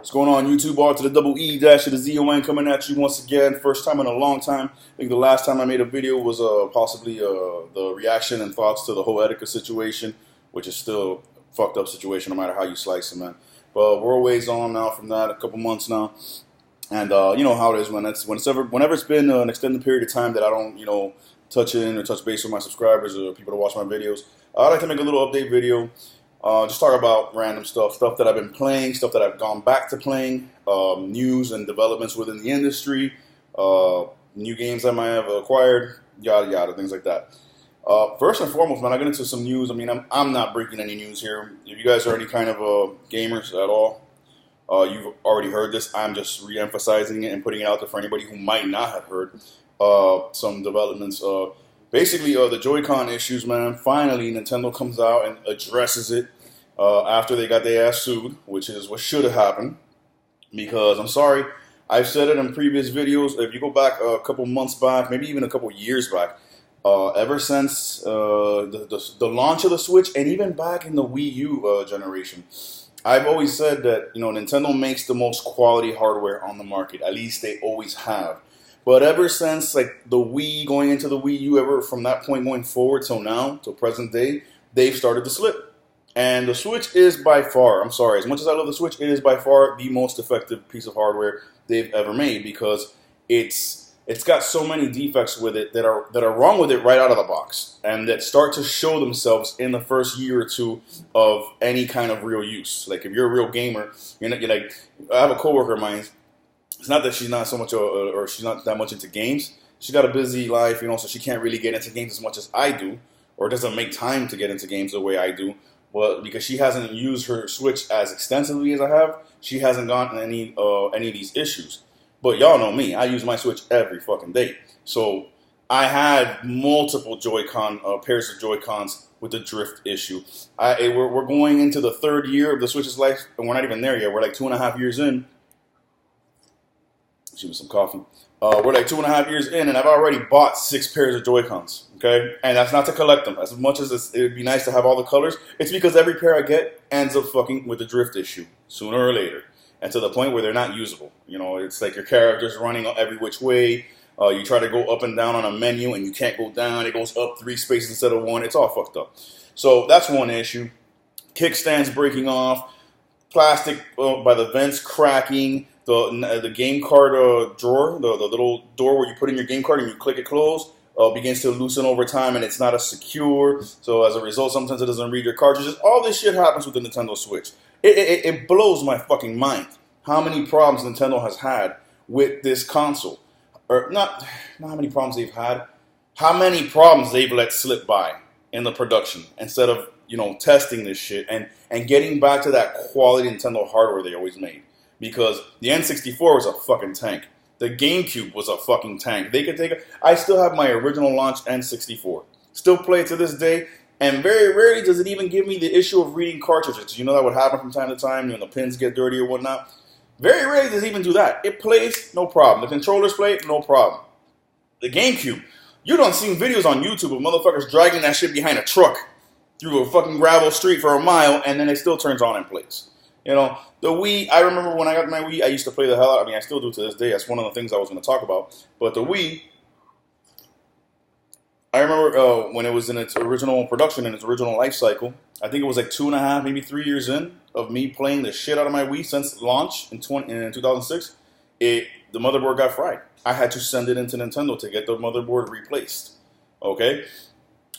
What's going on, YouTube? R to the double E dash to the ZON coming at you once again. First time in a long time. I think the last time I made a video was possibly the reaction and thoughts to the whole Etika situation, which is still a fucked up situation no matter how you slice it, man. But we're a ways on now from that, a couple months now. And you know how it is whenever it's been an extended period of time that I don't, touch in or touch base with my subscribers or people that watch my videos. I like to make a little update video. Just talk about random stuff that I've been playing, stuff that I've gone back to playing, news and developments within the industry, new games I might have acquired, yada yada, things like that. First and foremost, man, I get into some news. I mean, I'm not breaking any news here. If you guys are any kind of gamers at all, you've already heard this. I'm just re-emphasizing it and putting it out there for anybody who might not have heard some developments. Basically, the Joy-Con issues, man. Finally, Nintendo comes out and addresses it after they got their ass sued, which is what should have happened. Because, I'm sorry, I've said it in previous videos. If you go back a couple months back, maybe even a couple years back, ever since the launch of the Switch, and even back in the Wii U generation, I've always said that, Nintendo makes the most quality hardware on the market. At least they always have. But ever since, the Wii, going into the Wii U, ever from that point going forward till now, till present day, they've started to slip. And the Switch is by far, I'm sorry, as much as I love the Switch, it is by far the most effective piece of hardware they've ever made, because it's got so many defects with it that are wrong with it right out of the box, and that start to show themselves in the first year or two of any kind of real use. Like, if you're a real gamer, you're like, I have a coworker of mine. It's not that she's not so much, or she's not that much into games. She's got a busy life, so she can't really get into games as much as I do, or doesn't make time to get into games the way I do. But because she hasn't used her Switch as extensively as I have, she hasn't gotten any of these issues. But y'all know me. I use my Switch every fucking day. So I had multiple Joy-Con, pairs of Joy-Cons with the drift issue. We're going into the third year of the Switch's life, and we're not even there yet. We're like 2.5 years in. Give me some coffee. We're like 2.5 years in, and I've already bought 6 pairs of Joy-Cons, okay? And that's not to collect them. As much as it would be nice to have all the colors, it's because every pair I get ends up fucking with the drift issue, sooner or later. And to the point where they're not usable. It's like your character's running every which way. You try to go up and down on a menu, and you can't go down. It goes up 3 spaces instead of 1. It's all fucked up. So that's one issue. Kickstands breaking off. Plastic by the vents cracking. The game card drawer, the little door where you put in your game card and you click it close, begins to loosen over time, and it's not as secure. So as a result, sometimes it doesn't read your cartridges. All this shit happens with the Nintendo Switch. It blows my fucking mind how many problems Nintendo has had with this console. Or not how many problems they've had, how many problems they've let slip by in the production instead of, testing this shit and getting back to that quality Nintendo hardware they always made. Because the N64 was a fucking tank. The GameCube was a fucking tank. They could take it. I still have my original launch N64. Still play it to this day. And very rarely does it even give me the issue of reading cartridges. That would happen from time to time when the pins get dirty or whatnot. Very rarely does it even do that. It plays, no problem. The controllers play, no problem. The GameCube, you done seen videos on YouTube of motherfuckers dragging that shit behind a truck through a fucking gravel street for a mile, and then it still turns on and plays. The Wii, I remember when I got my Wii, I used to play the hell out. I mean, I still do to this day. That's one of the things I was going to talk about. But the Wii, I remember when it was in its original production, in its original life cycle, I think it was like 2.5, maybe 3 years in of me playing the shit out of my Wii since launch in 2006. The motherboard got fried. I had to send it into Nintendo to get the motherboard replaced. Okay?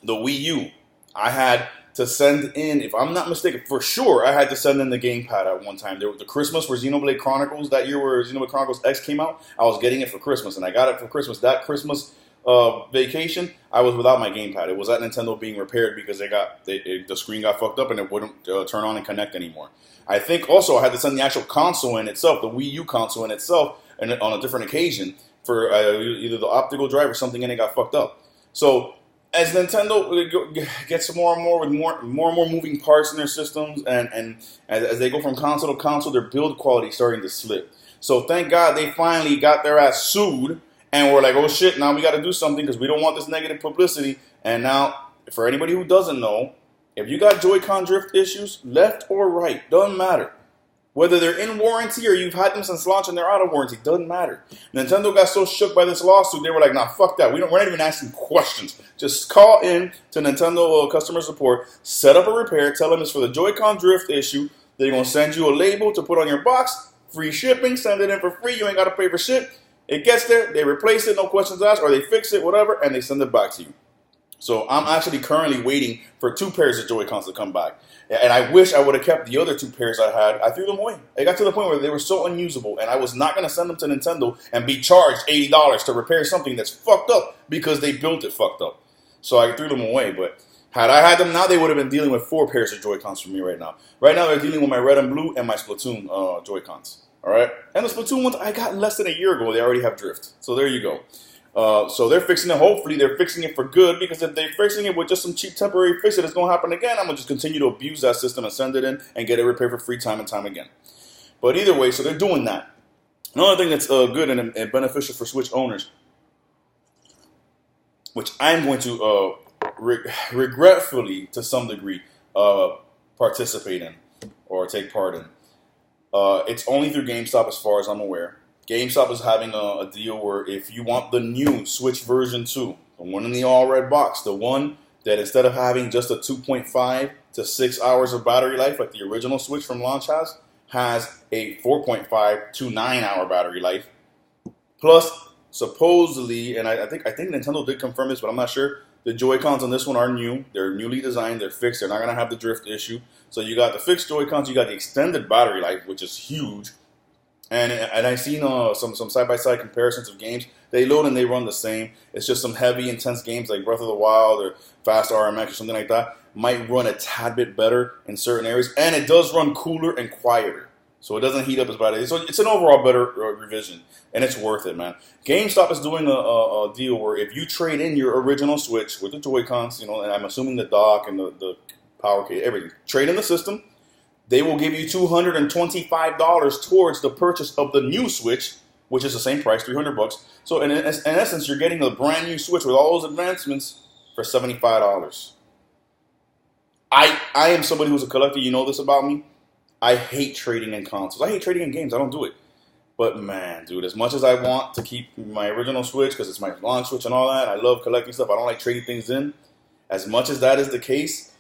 The Wii U, I had to send in, if I'm not mistaken, for sure, I had to send in the gamepad at one time. There was the Christmas for Xenoblade Chronicles, that year where Xenoblade Chronicles X came out, I was getting it for Christmas, and I got it for Christmas. That Christmas vacation, I was without my gamepad. It was at Nintendo being repaired because the screen got fucked up and it wouldn't turn on and connect anymore. I think also I had to send the actual console in itself, the Wii U console in itself, and on a different occasion for either the optical drive or something, and it got fucked up. So as Nintendo gets more and more with more and more moving parts in their systems, and as they go from console to console, their build quality is starting to slip. So thank God they finally got their ass sued, and we're like, oh shit, now we got to do something because we don't want this negative publicity. And now, for anybody who doesn't know, if you got Joy-Con drift issues, left or right, doesn't matter. Whether they're in warranty or you've had them since launch and they're out of warranty, doesn't matter. Nintendo got so shook by this lawsuit, they were like, nah, fuck that. We're not even asking questions. Just call in to Nintendo customer support, set up a repair, tell them it's for the Joy-Con drift issue. They're going to send you a label to put on your box, free shipping, send it in for free. You ain't got to pay for shit. It gets there, they replace it, no questions asked, or they fix it, whatever, and they send it back to you. So I'm actually currently waiting for 2 pairs of Joy-Cons to come back. And I wish I would have kept the other 2 pairs I had. I threw them away. It got to the point where they were so unusable, and I was not going to send them to Nintendo and be charged $80 to repair something that's fucked up because they built it fucked up. So I threw them away. But had I had them now, they would have been dealing with 4 pairs of Joy-Cons for me right now. Right now, they're dealing with my red and blue and my Splatoon Joy-Cons. All right? And the Splatoon ones I got less than a year ago. They already have drift. So there you go. So they're fixing it. Hopefully, they're fixing it for good, because if they're fixing it with just some cheap temporary fix, it's going to happen again. I'm going to just continue to abuse that system and send it in and get it repaired for free time and time again. But either way, so they're doing that. Another thing that's good and beneficial for Switch owners, which I'm going to regretfully, to some degree, participate in or take part in. It's only through GameStop as far as I'm aware. GameStop is having a deal where if you want the new Switch version 2, the one in the all-red box, the one that instead of having just a 2.5 to 6 hours of battery life like the original Switch from launch has a 4.5 to 9-hour battery life. Plus, supposedly, and I think Nintendo did confirm this, but I'm not sure, the Joy-Cons on this one are new. They're newly designed. They're fixed. They're not going to have the drift issue. So you got the fixed Joy-Cons. You got the extended battery life, which is huge. And I've seen some side-by-side comparisons of games. They load and they run the same. It's just some heavy, intense games like Breath of the Wild or Fast RMX or something like that might run a tad bit better in certain areas. And it does run cooler and quieter. So it doesn't heat up as bad. So it's an overall better revision. And it's worth it, man. GameStop is doing a deal where if you trade in your original Switch with the Joy-Cons, and I'm assuming the dock and the power cable, everything, trade in the system. They will give you $225 towards the purchase of the new Switch, which is the same price, $300. So in essence, you're getting a brand new Switch with all those advancements for $75. I am somebody who's a collector. You know this about me. I hate trading in consoles. I hate trading in games. I don't do it. But man, dude, as much as I want to keep my original Switch because it's my launch Switch and all that, I love collecting stuff. I don't like trading things in. As much as that is the case,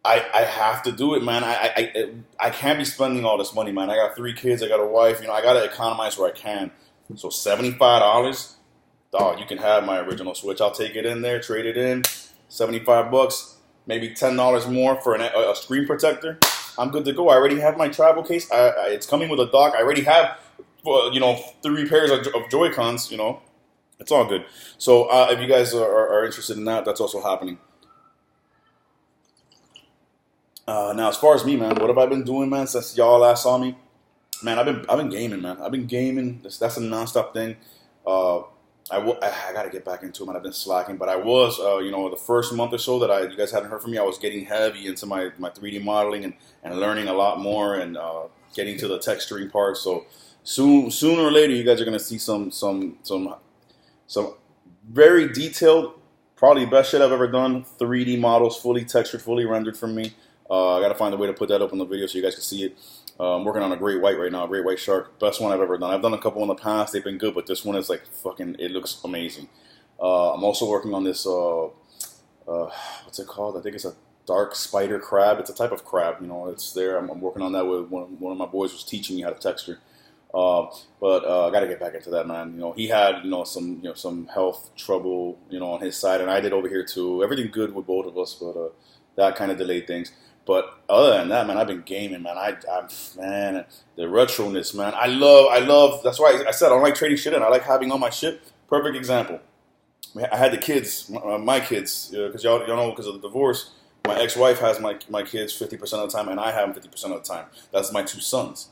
I have to do it, man. I can't be spending all this money, man. I got 3 kids. I got a wife. I got to economize where I can. So $75, dog, you can have my original Switch. I'll take it in there, trade it in. $75, maybe $10 more for a screen protector. I'm good to go. I already have my travel case. It's coming with a dock. I already have, 3 pairs of Joy-Cons. It's all good. So if you guys are interested in that, that's also happening. Now, as far as me, man, what have I been doing, man, since y'all last saw me? Man, I've been gaming, man. I've been gaming. That's a nonstop thing. I got to get back into it, man. I've been slacking, but I was, the first month or so that you guys hadn't heard from me, I was getting heavy into my 3D modeling and learning a lot more and getting to the texturing part. So sooner or later, you guys are gonna see some very detailed, probably best shit I've ever done. 3D models, fully textured, fully rendered from me. I got to find a way to put that up in the video so you guys can see it. I'm working on a great white right now, a great white shark. Best one I've ever done. I've done a couple in the past. They've been good, but this one is like fucking, it looks amazing. I'm also working on this, what's it called? I think it's a dark spider crab. It's a type of crab, it's there. I'm working on that with one of my boys was teaching me how to texture. But I got to get back into that, man. He had, some health trouble, on his side, and I did over here too. Everything good with both of us, but that kind of delayed things. But other than that, man, I've been gaming, man. Man, the retroness, man. I love. That's why I said I don't like trading shit in. I like having all my shit. Perfect example. I had the kids, my kids, because y'all know because of the divorce. My ex-wife has my kids 50% of the time, and I have them 50% of the time. That's my 2 sons.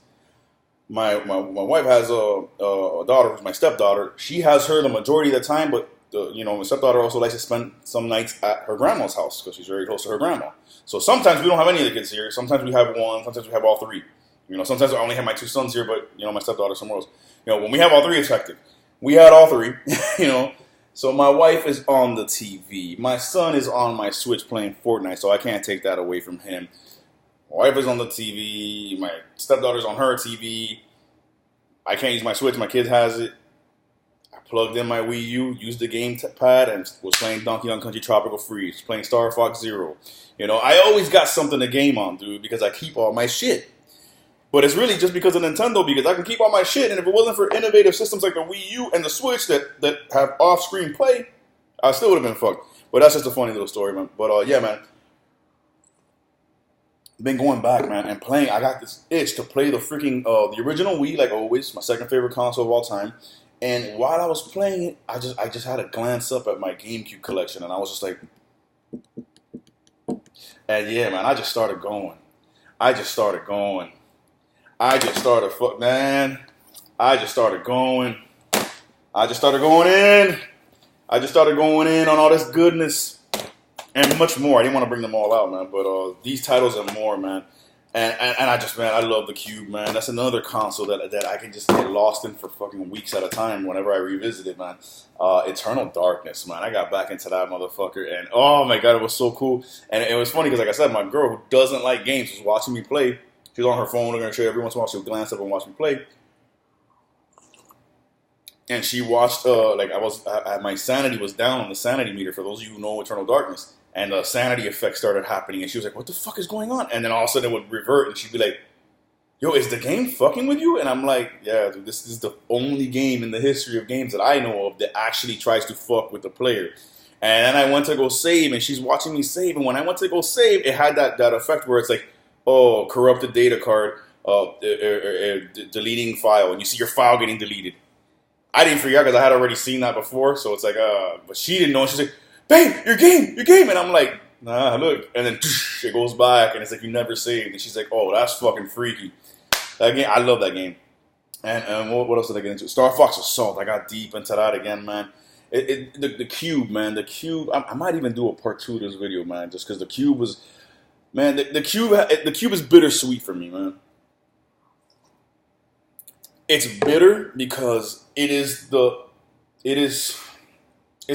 My wife has a daughter who's my stepdaughter. She has her the majority of the time, but my stepdaughter also likes to spend some nights at her grandma's house because she's very close to her grandma. So sometimes we don't have any of the kids here. Sometimes we have one. Sometimes we have all 3. Sometimes I only have my 2 sons here, but my stepdaughter somewhere else. When we have all 3, it's hectic. We had all 3. So my wife is on the TV. My son is on my Switch playing Fortnite, so I can't take that away from him. My wife is on the TV. My stepdaughter's on her TV. I can't use my Switch. My kid has it. I plugged in my Wii U, used the game pad, and was playing Donkey Kong Country Tropical Freeze, playing Star Fox Zero. You know, I always got something to game on, dude, because I keep all my shit. But it's really just because of Nintendo, because I can keep all my shit, and if it wasn't for innovative systems like the Wii U and the Switch that have off-screen play, I still would have been fucked. But that's just a funny little story, man. But yeah, man. Been going back, man, and playing. I got this itch to play the freaking the original Wii, like always, my second favorite console of all time. And while I was playing it, I just had to glance up at my GameCube collection, and I was just like, and yeah, man, I just started going. I just started going. I just started man. I just started going. I just started going in. I just started going in on all this goodness. And much more. I didn't want to bring them all out, man. But these titles and more, man. And I just, man, I love the Cube, man. That's another console that I can just get lost in for fucking weeks at a time whenever I revisit it, man. Eternal Darkness, man. I got back into that motherfucker. And, oh, my God, it was so cool. And it was funny because, like I said, my girl who doesn't like games was watching me play. She was on her phone looking at her every once in a while. She would glance up and watch me play. And she watched, my sanity was down on the sanity meter, for those of you who know Eternal Darkness. And the sanity effect started happening, and she was like, what the fuck is going on? And then all of a sudden it would revert, and she'd be like, yo, is the game fucking with you? And I'm like, yeah, dude, this is the only game in the history of games that I know of that actually tries to fuck with the player. And then I went to go save, and she's watching me save, and when I went to go save, it had that effect where it's like, oh, corrupted data card, deleting file, and you see your file getting deleted. I didn't figure out because I had already seen that before, so it's like, but she didn't know, and she's like, babe, your game, and I'm like, nah, look, and then it goes back, and it's like, you never saved, and she's like, oh, that's fucking freaky. That game, I love that game. And what else did I get into? Star Fox Assault, I got deep into that again, man. The Cube, man, the Cube, I might even do a part 2 of this video, man, just because the Cube was, man, the Cube is bittersweet for me, man. It's bitter because it's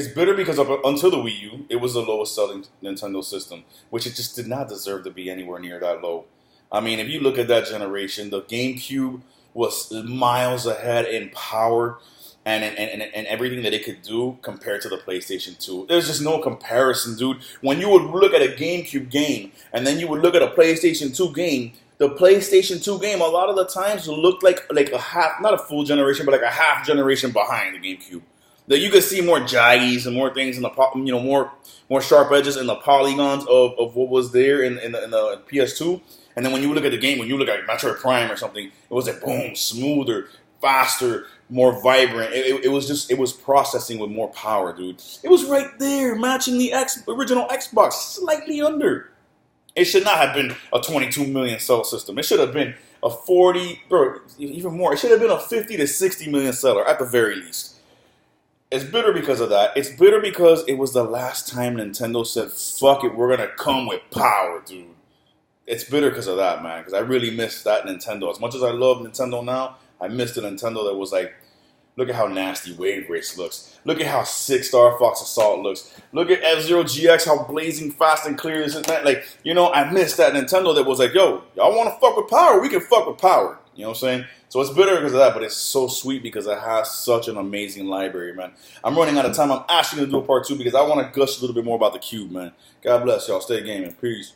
bitter because until the Wii U, it was the lowest selling Nintendo system, which it just did not deserve to be anywhere near that low. I mean, if you look at that generation, the GameCube was miles ahead in power and everything that it could do compared to the PlayStation 2. There's just no comparison, dude. When you would look at a GameCube game and then you would look at a PlayStation 2 game, the PlayStation 2 game, a lot of the times, looked like a half, not a full generation, but like a half generation behind the GameCube. That you could see more jaggies and more things in the, more sharp edges in the polygons of what was there in the PS2. And then when you look at the game, when you look at Metroid Prime or something, it was like boom, smoother, faster, more vibrant. It was processing with more power, dude. It was right there, matching the original Xbox, slightly under. It should not have been a 22 million cell system. It should have been a 40, bro, even more. It should have been a 50 to 60 million seller at the very least. It's bitter because of that. It's bitter because it was the last time Nintendo said, fuck it, we're going to come with power, dude. It's bitter because of that, man, because I really miss that Nintendo. As much as I love Nintendo now, I miss the Nintendo that was like, look at how nasty Wave Race looks. Look at how sick Star Fox Assault looks. Look at F-Zero GX, how blazing fast and clear this is. Like, I miss that Nintendo that was like, yo, y'all want to fuck with power? We can fuck with power. You know what I'm saying? So it's bitter because of that, but it's so sweet because it has such an amazing library, man. I'm running out of time. I'm actually going to do a part 2 because I want to gush a little bit more about the Cube, man. God bless y'all. Stay gaming. Peace.